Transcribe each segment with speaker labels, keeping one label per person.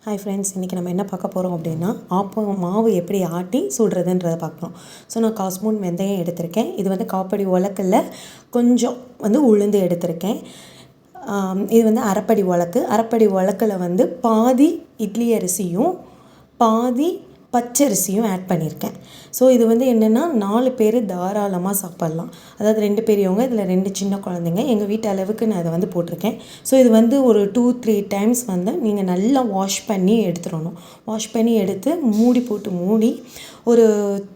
Speaker 1: Hi friends, இன்றைக்கி நம்ம என்ன பார்க்க போகிறோம் அப்படின்னா ஆப்பம் மாவு எப்படி ஆட்டி சுடுறதுன்றதை பார்க்குறோம். ஸோ நான் 1 ஸ்பூன் வெந்தயம் எடுத்திருக்கேன். இது வந்து காப்படி உலக்கில் கொஞ்சம் உளுந்து எடுத்திருக்கேன். இது வந்து அரைப்படி உலக்கில் வந்து பாதி இட்லி அரிசியும் பாதி பச்சரிசியும் ஆட் பண்ணியிருக்கேன். ஸோ இது வந்து என்னென்னா 4 பேர் தாராளமாக சாப்பிட்லாம். அதாவது 2 பெரியவங்க, இதில் 2 சின்ன குழந்தைங்க. எங்கள் வீட்டு அளவுக்கு நான் அதை வந்து போட்டிருக்கேன். ஸோ இது வந்து ஒரு 2-3 டைம்ஸ் வந்து நீங்கள் நல்லா வாஷ் பண்ணி எடுத்துடணும். வாஷ் பண்ணி எடுத்து மூடி ஒரு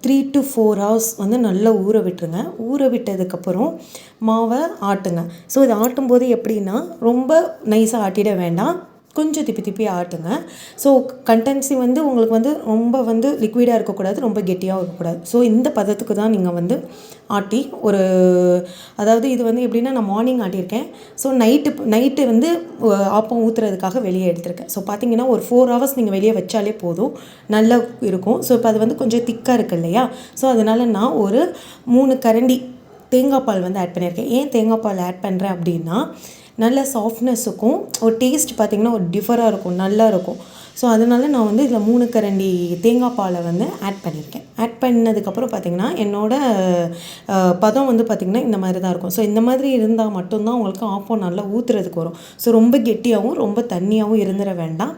Speaker 1: 3 to 4 hours வந்து நல்லா ஊற விட்டுருங்க. ஊற விட்டதுக்கப்புறம் மாவை ஆட்டுங்க. ஸோ இது ஆட்டும்போது எப்படின்னா ரொம்ப நைஸாக ஆட்டிட வேண்டாம், கொஞ்சம் திப்பி ஆட்டுங்க. ஸோ கண்டென்சி வந்து உங்களுக்கு வந்து ரொம்ப வந்து லிக்விடாக இருக்கக்கூடாது, ரொம்ப கெட்டியாகவும் இருக்கக்கூடாது. ஸோ இந்த பதத்துக்கு தான் நீங்கள் வந்து ஆட்டி அதாவது இது வந்து எப்படின்னா நான் மார்னிங் ஆட்டியிருக்கேன். ஸோ நைட்டு வந்து ஆப்பம் ஊற்றுறதுக்காக வெளியே எடுத்திருக்கேன். ஸோ பார்த்தீங்கன்னா ஒரு 4 hours நீங்கள் வெளியே வச்சாலே போதும், நல்லா இருக்கும். ஸோ இப்போ அது வந்து கொஞ்சம் திக்காக இருக்குது இல்லையா? ஸோ அதனால் நான் ஒரு 3 கரண்டி தேங்காய் பால் வந்து ஆட் பண்ணியிருக்கேன். ஏன் தேங்காய் பால் ஆட் பண்ணுறேன் அப்படின்னா நல்ல சாஃப்ட்னஸுக்கும் ஒரு டேஸ்ட் பார்த்திங்கன்னா ஒரு டிஃபராக இருக்கும், நல்லா இருக்கும். ஸோ அதனால் நான் வந்து இதில் 3 கரண்டி தேங்காய் பாலை வந்து ஆட் பண்ணியிருக்கேன். ஆட் பண்ணதுக்கப்புறம் பார்த்திங்கன்னா என்னோடய பதம் வந்து பார்த்திங்கன்னா இந்த மாதிரி தான் இருக்கும். ஸோ இந்த மாதிரி இருந்தால் மட்டும்தான் உங்களுக்கு ஆப்பம் நல்லா ஊற்றுறதுக்கு வரும். ஸோ ரொம்ப கெட்டியாகவும் ரொம்ப தண்ணியாகவும் இருந்துட வேண்டாம்.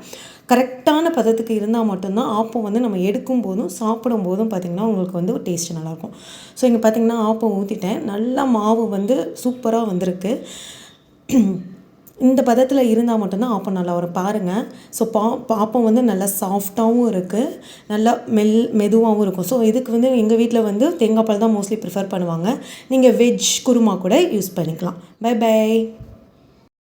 Speaker 1: கரெக்டான பதத்துக்கு இருந்தால் மட்டும்தான் ஆப்பம் வந்து நம்ம எடுக்கும் போதும் சாப்பிடும் போதும் பார்த்திங்கன்னா உங்களுக்கு வந்து ஒரு டேஸ்ட்டு நல்லாயிருக்கும். ஸோ இங்கே பார்த்திங்கன்னா ஆப்பம் ஊற்றிட்டேன், நல்லா மாவு வந்து சூப்பராக வந்திருக்கு. இந்த பதத்தில் இருந்தால் மட்டும்தான் ஆப்பம் நல்லா வரும் பாருங்கள். ஸோ ஆப்பம் வந்து நல்லா சாஃப்டாகவும் இருக்குது, நல்லா மெதுவாகவும் இருக்கும். ஸோ இதுக்கு வந்து எங்கள் வீட்டில் வந்து தேங்காய் பால் தான் மோஸ்ட்லி ப்ரிஃபர் பண்ணுவாங்க. நீங்கள் வெஜ் குருமா கூட யூஸ் பண்ணிக்கலாம். Bye by.